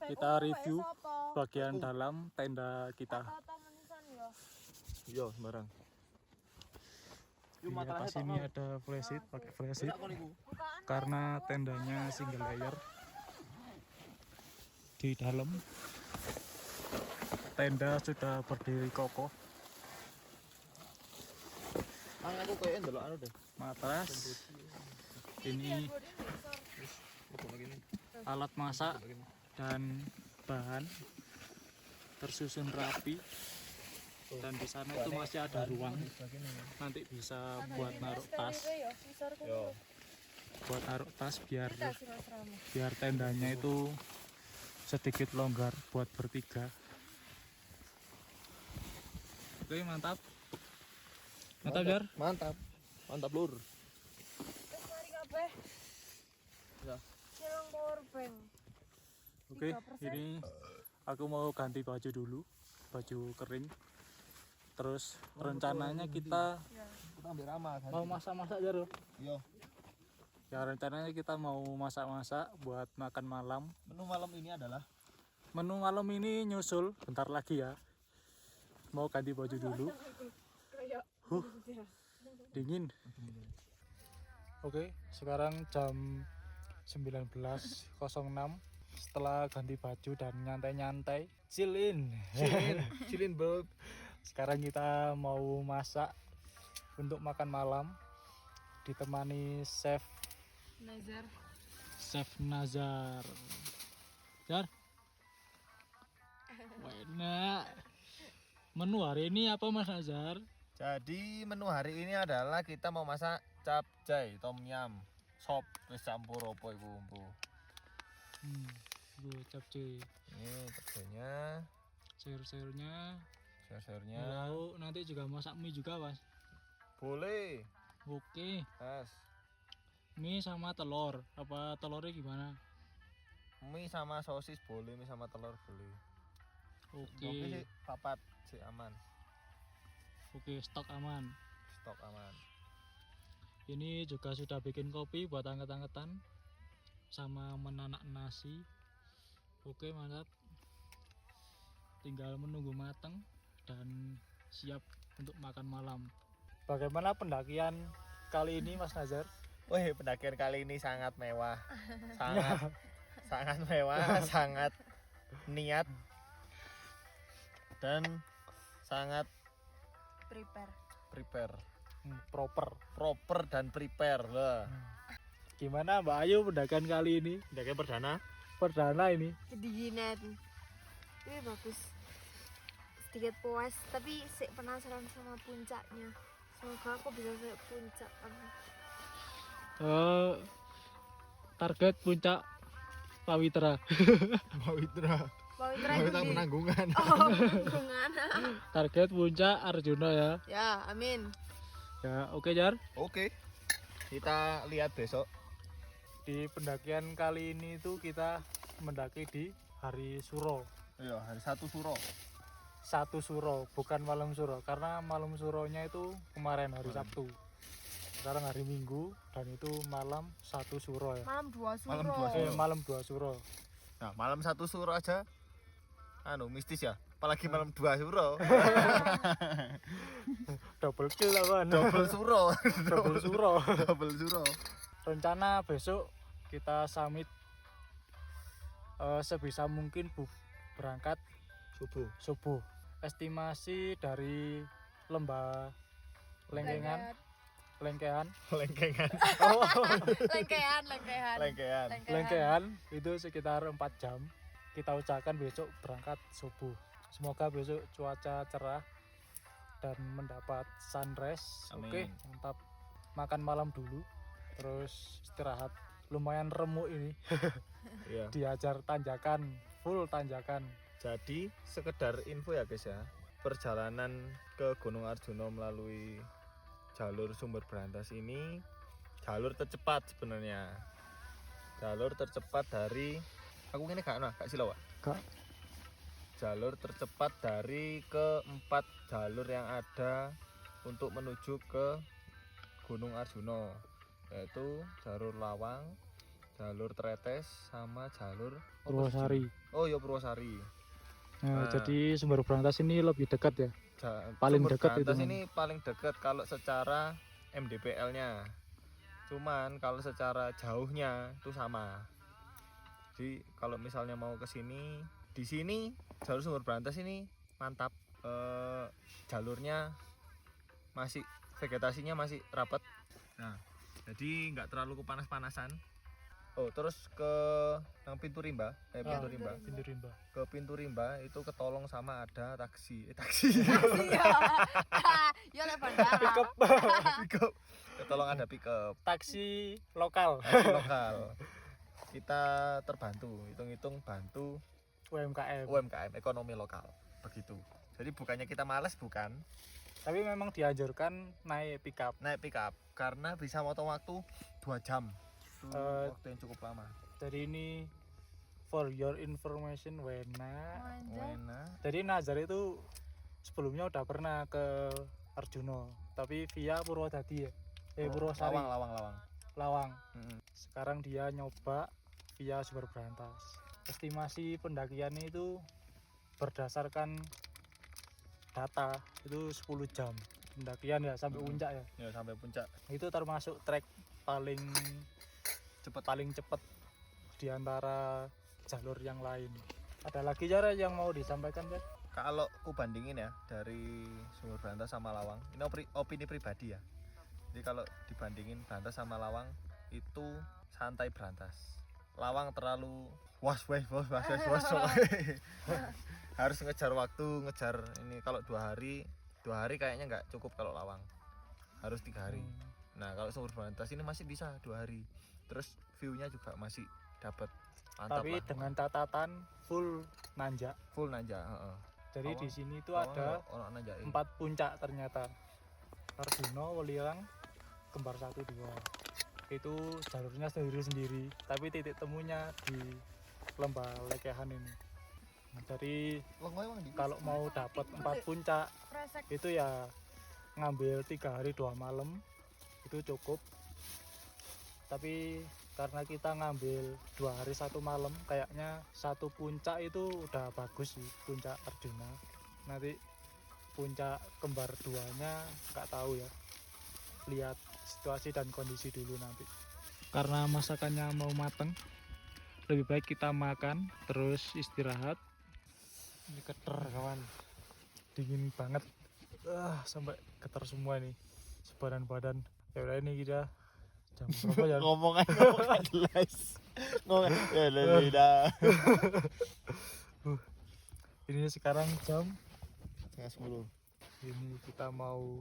kita review bagian dalam tenda kita. Yo sembarang. Di atas ini ada flashlight, pakai flashlight karena tendanya single layer. Di dalam tenda sudah berdiri kokoh. Aku kayak ndelok anu deh. Matras. Ini alat masak dan bahan tersusun rapi. Dan di sana itu masih ada ruang, nanti bisa buat naruh tas, buat naruh tas biar tendanya itu sedikit longgar buat bertiga. Oke, mantap Jar. Mantap lur. Ya. Oke, ini aku mau ganti baju dulu, baju kering. Terus rencananya kita ambil ramah mau masak-masak Jar. Yo. Ya rencananya kita mau masak-masak buat makan malam. Menu malam ini adalah nyusul bentar lagi ya. Mau ganti baju dulu. Dingin. Oke, sekarang jam 19.06. Setelah ganti baju dan nyantai-nyantai, chillin bro. Sekarang kita mau masak untuk makan malam, ditemani Chef Nazar. Jar. Enak. Menu hari ini apa Mas Nazar? Jadi menu hari ini adalah kita mau masak capcay tom yum sop wis campur opo iku umpu. Capcay. Ini capcaynya, Sayur-sayurnya. Lauk Nanti juga masak mie juga, Mas. Boleh. Oke. Mas. Mie sama telur. Apa telurnya gimana? Mie sama sosis boleh, mie sama telur boleh. Oke. Oke sih, papat sih aman. Oke, stok aman. Ini juga sudah bikin kopi buat anget-angetan sama menanak nasi. Oke, mantap. Tinggal menunggu matang dan siap untuk makan malam. Bagaimana pendakian kali ini Mas Nazar? Wih, pendakian kali ini sangat mewah. Sangat mewah, sangat niat dan sangat prepare. Proper dan prepare lah. Gimana Mbak Ayu pendakian kali ini? Pendakian Perdana ini. Kedinginan. Ini bagus. Sedikit puas, tapi penasaran sama puncaknya. Semoga aku bisa sampai puncak. Target puncak Pawitra. Pawitra Penanggungan. Penanggungan. Oh, penanggungan. Target puncak Arjuna ya. Ya, amin. Ya, oke Jar. Oke. Kita lihat besok. Di pendakian kali ini tuh kita mendaki di hari Suro. Iya, hari 1 Suro. 1 Suro, bukan malam Suro. Karena malam Suronya itu kemarin hari Sabtu. Sekarang hari Minggu dan itu malam 1 Suro ya. Malam 2 Suro. Malam 2 Suro. Nah, malam 1 Suro aja mistis ya. Apalagi malam 2 Suro. Double kill lah, Double Suro. Double Suro. Rencana besok kita summit sebisa mungkin berangkat subuh. Estimasi dari lembah Lengkehan. Oh. Lengkehan itu sekitar 4 jam. Kita usahakan besok berangkat subuh. Semoga besok cuaca cerah dan mendapat sunrise. Amin. Oke, mantap. Makan malam dulu, terus istirahat. Lumayan remuk ini. Iya. Diajar tanjakan, full tanjakan. Jadi sekedar info ya guys ya. Perjalanan ke Gunung Arjuna melalui jalur Sumber Brantas ini jalur tercepat sebenarnya. Jalur tercepat dari gak silau, Pak. Jalur tercepat dari keempat jalur yang ada untuk menuju ke Gunung Arjuna, yaitu jalur Lawang, jalur Tretes sama jalur Purwosari. Oh ya Purwosari. Nah, Nah. jadi Sumber Brantas ini lebih dekat ya. Paling Sumber dekat Brantas itu, ini paling dekat kalau secara MDPL-nya. Cuman kalau secara jauhnya itu sama. Jadi kalau misalnya mau ke sini, di sini jalur Sumber Brantas ini mantap. Jalurnya masih vegetasinya masih rapat. Nah, jadi nggak terlalu kepanas-panasan. Oh, terus ke yang pintu rimba, pintu rimba. Pintu Rimba. Ke pintu rimba itu ketolong sama ada taksi. Iya. Ya lek bandara. Pickup. Ketolong ada pickup Taksi lokal. lokal. Kita terbantu, hitung-hitung bantu UMKM ekonomi lokal. Begitu. Jadi bukannya kita malas, bukan. Tapi memang dianjurkan naik pickup. Naik pickup karena bisa motong waktu 2 jam. Itu waktu yang cukup lama. Jadi ini for your information Wena. Wena. Jadi Nazar itu sebelumnya udah pernah ke Arjuno, tapi via Purwodadi ya. Purwosari. Lawang. Sekarang dia nyoba via Sumber Brantas. Estimasi pendakiannya itu berdasarkan data itu 10 jam pendakian ya sampai puncak ya. Ya sampai puncak. Itu termasuk trek paling cepat di antara jalur yang lain. Ada lagi cara yang mau disampaikan ya? Kalau ku bandingin ya dari Sumber Brantas sama Lawang, ini opini pribadi ya. Jadi kalau dibandingin Brantas sama Lawang itu santai Brantas. Lawang terlalu was. Harus ngejar waktu, ngejar ini. Kalau 2 hari kayaknya nggak cukup kalau Lawang. Harus 3 hari. Nah, kalau Sumber Brantas ini masih bisa 2 hari. Terus view-nya juga masih dapat. Mantap. Tapi lah, dengan catatan full nanjak. Jadi di sini itu ada 4 puncak ternyata. Arjuno, Welirang, Kembar 1, 2. Itu jalurnya sendiri-sendiri, tapi titik temunya di Lembah Lekehan ini. Nah, jadi kalau mau dapat 4 puncak itu ya ngambil 3 hari 2 malam itu cukup. Tapi karena kita ngambil 2 hari 1 malam, kayaknya 1 puncak itu udah bagus sih, puncak Arjuna. Nanti puncak Kembar 2-nya nggak tahu ya, lihat situasi dan kondisi dulu nanti. Karena masakannya mau mateng, lebih baik kita makan terus istirahat. Ini geter kawan, dingin banget, sampai getar semua nih sebadan-badan. Ya udah, ini kita jam berapa ya? ngomong jelas. Ini sekarang jam 9:30. ini kita mau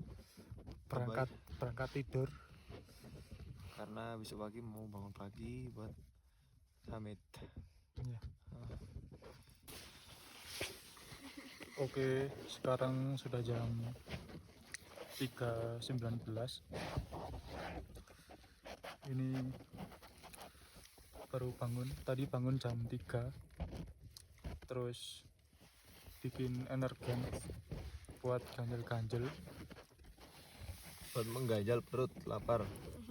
berangkat tidur Karena besok pagi mau bangun pagi buat summit. ya. Oke, sekarang sudah jam 3.19. Ini baru bangun, tadi bangun jam 3, terus bikin energen buat ganjel-ganjel, Buat mengganjal perut, lapar.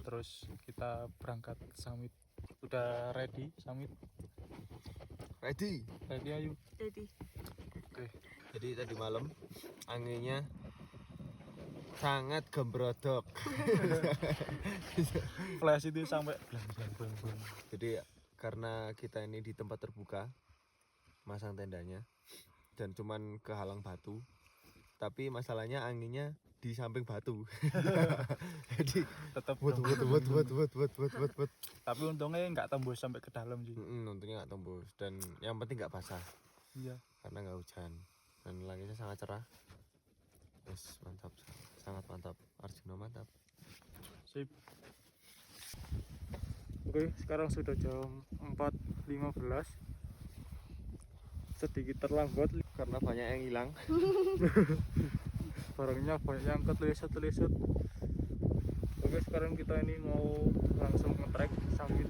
terus kita berangkat summit. Udah ready summit? Ready. Ayu. Jadi Oke. Jadi tadi malam anginnya sangat gembrodok. Flash itu sampai blang. Jadi karena kita ini di tempat terbuka masang tendanya dan cuman kehalang batu, tapi masalahnya anginnya di samping batu. Jadi Tetap buat. tapi untungnya nggak tembus sampai ke dalam sih. Untungnya nggak tembus dan yang penting nggak basah Iya. karena nggak hujan dan langitnya sangat cerah. Yes, mantap, sangat mantap. Arjuna mantap. Sip. Oke, sekarang sudah jam 4.15. Sedikit terlambat Karena banyak yang hilang. barangnya banyak yang ketelesut. Oke, sekarang kita ini mau langsung nge-trek summit.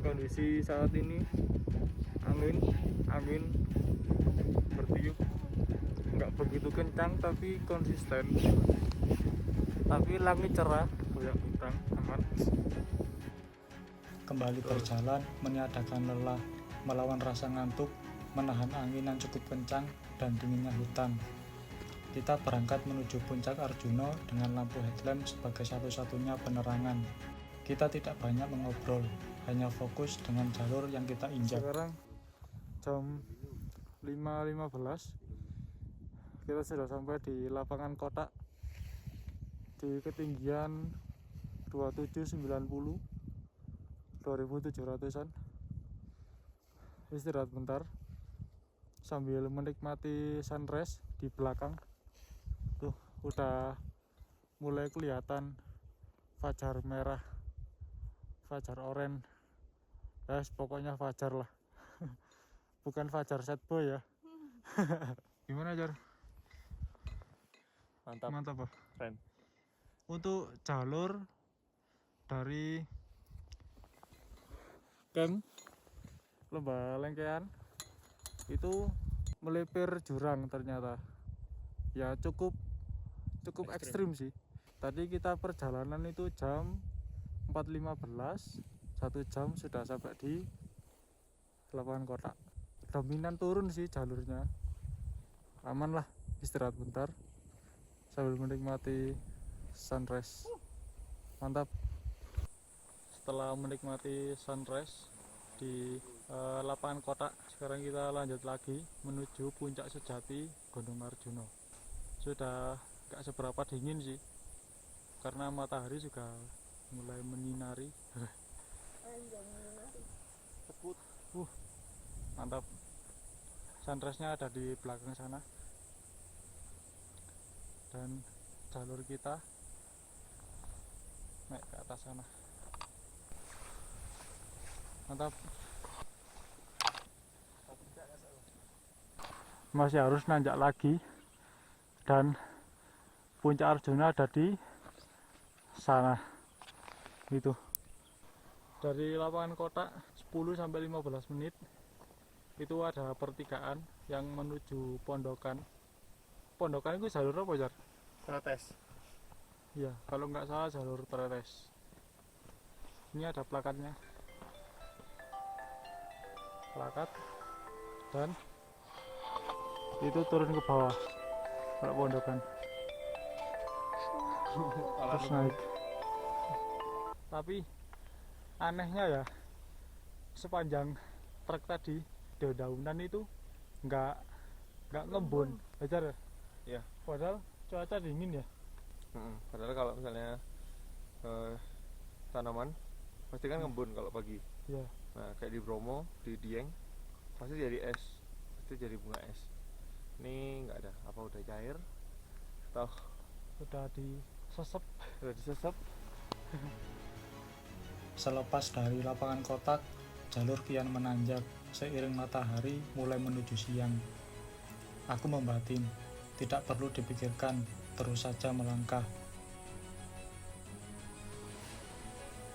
Kondisi saat ini angin bertiup, nggak begitu kencang tapi konsisten. Tapi langit cerah, banyak bintang, aman. Kembali berjalan, meniadakan lelah, melawan rasa ngantuk, menahan angin yang cukup kencang dan dinginnya hutan. Kita berangkat menuju puncak Arjuna dengan lampu headlamp sebagai satu-satunya penerangan. Kita tidak banyak mengobrol, hanya fokus dengan jalur yang kita injak. Sekarang jam 5.15, kita sudah sampai di lapangan kotak di ketinggian 2790, 2700-an. Istirahat bentar sambil menikmati sunrise di belakang. Tuh udah mulai kelihatan fajar merah, fajar oranye. Pokoknya fajar lah. Bukan fajar sad boy ya. Gimana Jar? Mantap. Mantap Pak. Keren. Untuk jalur dari camp Lembah Lengkean itu melipir jurang ternyata. Ya cukup ekstrim sih. Tadi kita perjalanan itu jam 4.15, 1 jam sudah sampai di lapangan kotak. Dominan turun sih jalurnya. Aman lah, istirahat bentar sambil menikmati sunrise. Mantap. Setelah menikmati sunrise di lapangan kotak, sekarang kita lanjut lagi menuju puncak sejati Gunung Arjuna. Sudah gak seberapa dingin sih, karena matahari juga mulai menyinari. Mantap. Sunrise-nya ada di belakang sana. Dan jalur kita naik ke atas sana. Mantap. Masih harus nanjak lagi. Dan puncak Arjuna ada di sana. Gitu. Dari lapangan kotak 10-15 menit itu ada pertigaan yang menuju pondokan. Pondokan itu jalur apa Jar? Tretes. Iya, kalau nggak salah jalur tretes. Ini ada plakatnya. Plakat dan itu turun ke bawah kalau pondokan. Terus naik. Tapi anehnya ya, sepanjang trek tadi dedaunan itu nggak ngembun, Ajar ya? Iya. Padahal cuaca dingin ya. Padahal kalau misalnya tanaman pasti kan ngembun kalau pagi. Iya. Nah kayak di Bromo, di Dieng pasti jadi es, pasti jadi bunga es. Ini nggak ada, apa udah cair? Atau Udah disesep. udah disesep? Selepas dari lapangan kotak, jalur kian menanjak seiring matahari mulai menuju siang. Aku membatin, tidak perlu dipikirkan, terus saja melangkah.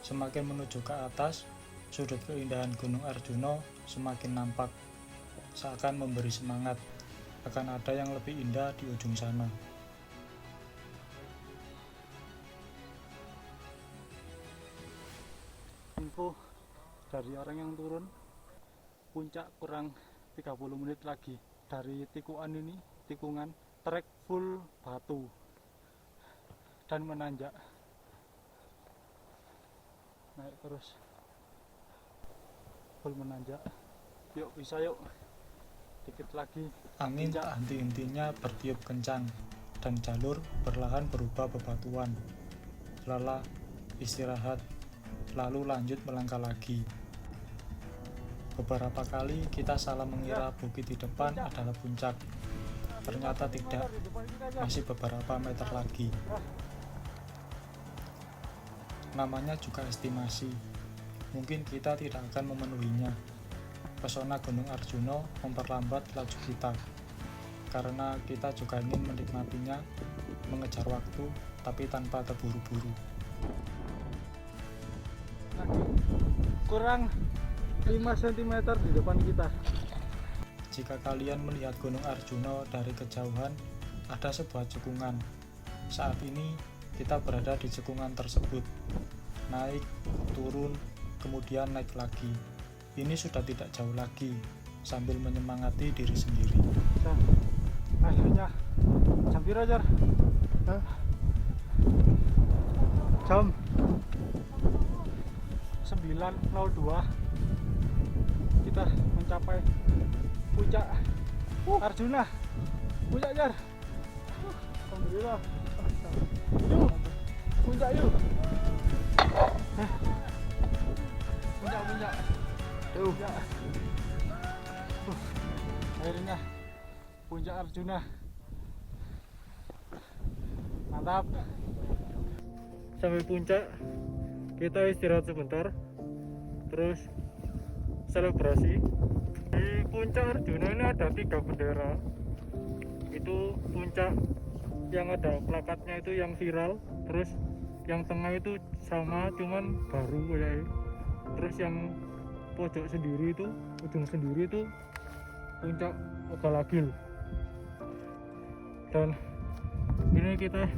Semakin menuju ke atas, sudut keindahan Gunung Arjuna semakin nampak, seakan memberi semangat. Akan ada yang lebih indah di ujung sana. Info dari orang yang turun, puncak kurang 30 menit lagi. Dari tikungan trek full batu dan menanjak, naik terus full menanjak. Yuk bisa yuk, dikit lagi. Angin tak henti-hentinya bertiup kencang dan jalur perlahan berubah bebatuan. Lelah, istirahat, lalu lanjut melangkah lagi. Beberapa kali kita salah mengira bukit di depan adalah puncak. Ternyata tidak, masih beberapa meter lagi. Namanya juga estimasi, mungkin kita tidak akan memenuhinya. Pesona Gunung Arjuna memperlambat laju kita, karena kita juga ingin menikmatinya, mengejar waktu, tapi tanpa terburu-buru. Kurang 5 cm di depan kita. Jika kalian melihat Gunung Arjuna dari kejauhan, ada sebuah cekungan. Saat ini kita berada di cekungan tersebut. Naik, turun, kemudian naik lagi. Ini sudah tidak jauh lagi. sambil menyemangati diri sendiri. Nah, akhirnya jam berapa, Jar? Jam 9.02 kita mencapai puncak Arjuna. Puncak, Jar. Alhamdulillah. Yuk, puncak yuk. Puncak. Puncak. Akhirnya puncak Arjuna. Mantap. Sampai puncak kita istirahat sebentar, terus selebrasi. Di puncak Arjuna ini ada 3 bendera. Itu puncak yang ada plakatnya itu yang viral, terus yang tengah itu sama cuman baru kayaknya, terus yang pojok sendiri itu, ujung sendiri itu puncak Ogalagil. Dan ini kita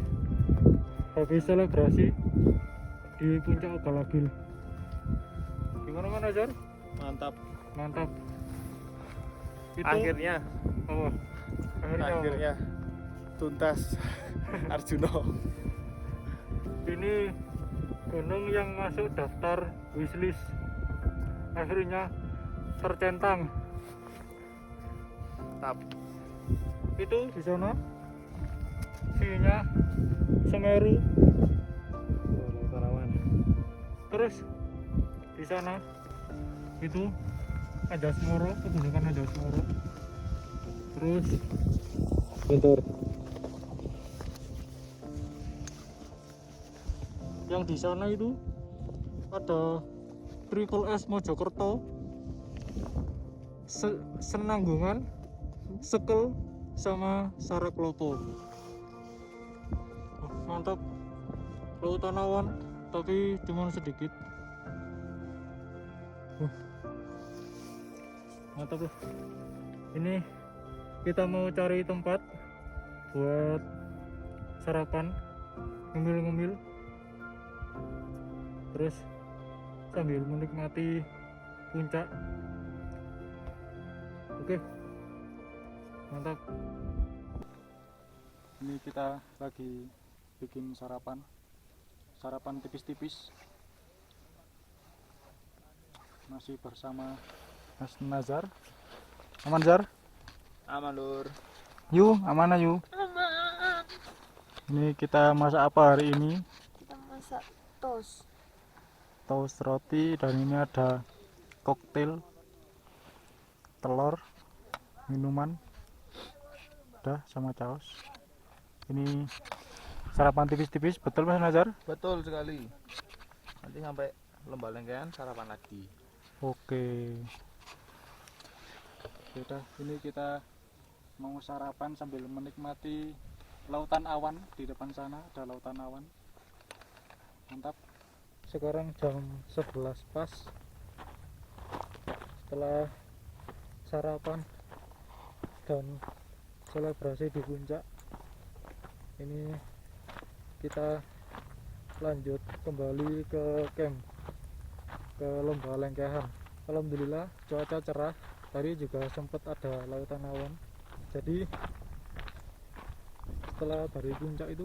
habis selebrasi di puncak Ogalagil. Gimana Jar? Mantap. Itu Akhirnya akhirnya tuntas Arjuna. ini gunung yang masuk daftar wishlist akhirnya tercentang. Mantap. Itu di sana view-nya Semeru, terus di sana itu Anjasmara, pegunungan Anjasmara. Terus bentar, yang di sana itu ada Triple S Mojokerto, Senanggungan, Sekel, sama Saraklopo. Mantap. Lautan awan tapi cuma sedikit. Mantap loh. Ini kita mau cari tempat buat sarapan, ngemil-ngemil, terus sambil menikmati puncak. Oke, mantap. Ini kita lagi bikin sarapan tipis-tipis, masih bersama Mas Nazar. Aman, Zar? Aman, Lur. Yuk, aman aja. Aman. Ini kita masak apa hari ini? Kita masak toast Roti, dan ini ada koktail, telur, minuman, udah sama caos. Ini sarapan tipis-tipis, betul Mas Nazar? Betul sekali. Nanti sampai lembah lengkean sarapan lagi. Oke. Udah, ini kita mau sarapan sambil menikmati lautan awan. Di depan sana ada lautan awan. Mantap. Sekarang jam 11 pas. Setelah sarapan dan selebrasi di puncak, ini kita lanjut kembali ke camp, ke lembah lengkehan. Alhamdulillah cuaca cerah. Tadi juga sempat ada lautan awan. Jadi setelah dari puncak itu,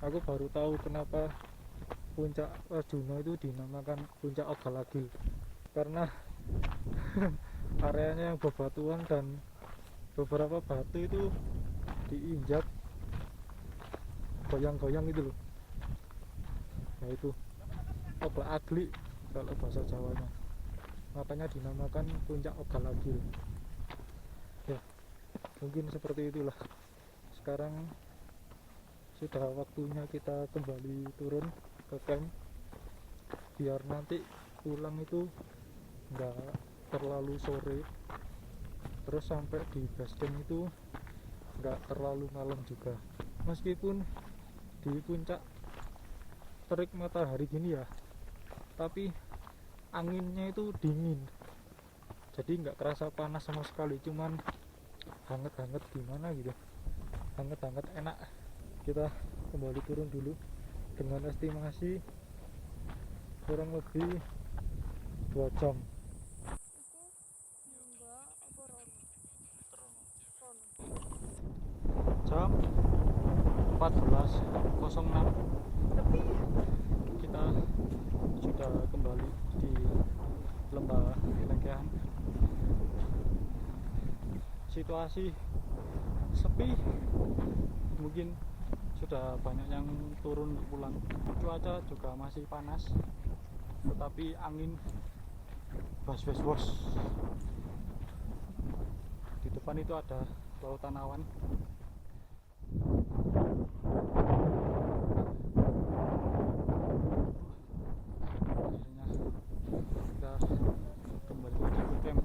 aku baru tahu kenapa puncak Arjuna itu dinamakan puncak Ogalagil, karena areanya yang bebatuan dan beberapa batu itu diinjak goyang-goyang gitu loh. Nah itu Ogalagil kalau bahasa Jawanya, makanya dinamakan puncak Ogalagil. Ya, mungkin seperti itulah. Sekarang sudah waktunya kita kembali turun ke camp, biar nanti pulang itu nggak terlalu sore, terus sampai di base camp itu nggak terlalu malam juga. Meskipun di puncak terik matahari gini ya, tapi anginnya itu dingin, jadi nggak kerasa panas sama sekali, cuman hangat-hangat gimana gitu, hangat-hangat enak. Kita kembali turun dulu dengan estimasi kurang lebih 2 jam. 14.06 kita sudah kembali di lembah Lengkehan. Situasi sepi, mungkin sudah banyak yang turun pulang. Cuaca juga masih panas, tetapi angin bos. Di depan itu ada lautan awan. Akhirnya kita kembali lagi ke camp.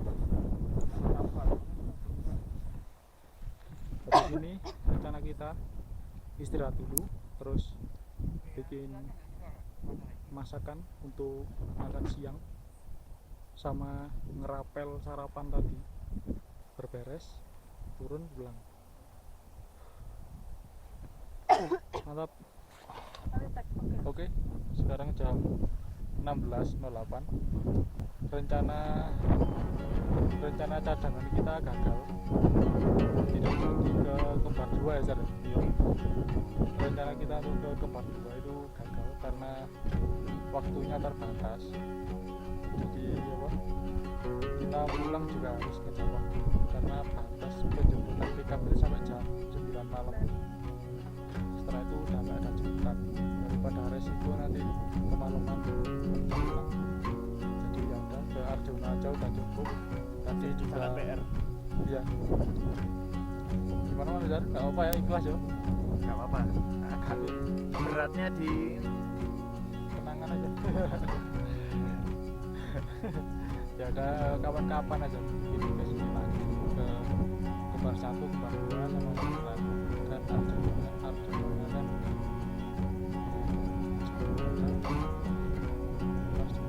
Habis ini rencana kita istirahat dulu, terus bikin masakan untuk makan siang sama ngerapel sarapan tadi, berberes, turun pulang. Mantap. Oke, sekarang jam 16.08. Rencana cadangan kita gagal, tidak jadi ke kembar 2 ya Zar. Rencana kita untuk ke kembar 2 itu gagal karena waktunya terbatas. Jadi apa, kita pulang juga harus ngejar waktu karena batas penjemputan pickup sampai jam 9 malam. Setelah itu udah nggak ada jemputan, daripada resiko nanti kemalaman pulang. Jadi ya udah, ke Arjuna aja udah cukup. Tadi juga PR. Iya. Gimana Mas Zar? Gak apa ya, ikhlas ya? Gak apa-apa, agak beratnya di kenangan aja. Ya udah, kapan-kapan aja bikin ke sini lagi, ke kembar 1, kembar 2 sama Sembilan dan Arjuna dan Arjuna juga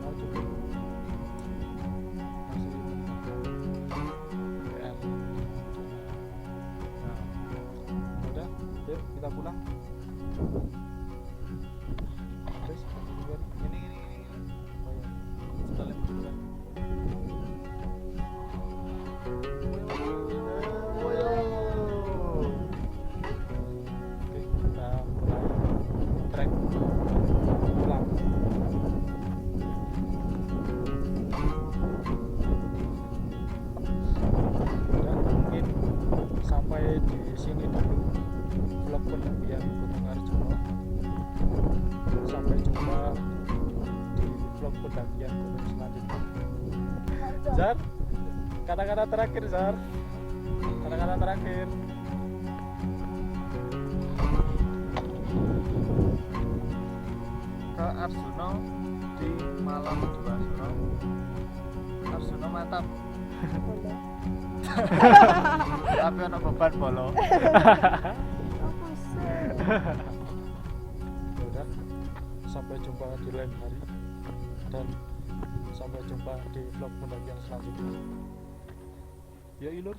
masih PL. Nah, udah, yuk kita pulang. Terus ini. oh ya, sekalian juga. Oke, kita mulai trek pulang. Udah, mungkin sampai di sini dulu vlog pendakian Gunung Arjuna. Sampai jumpa di vlog pendakian gunung selanjutnya. Zar, kata-kata terakhir Zar, kata-kata terakhir. Ke Arjuna di malam 2 Arjuna mantap. Tapi ada beban bolo. Ya udah, sampai jumpa di lain hari dan sampai jumpa di vlog pendakian selanjutnya. Ya Ilur.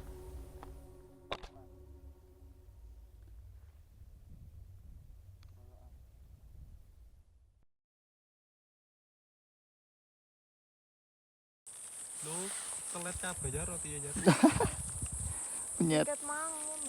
Lu telet kabeh ya roti ya. Tiket mangun.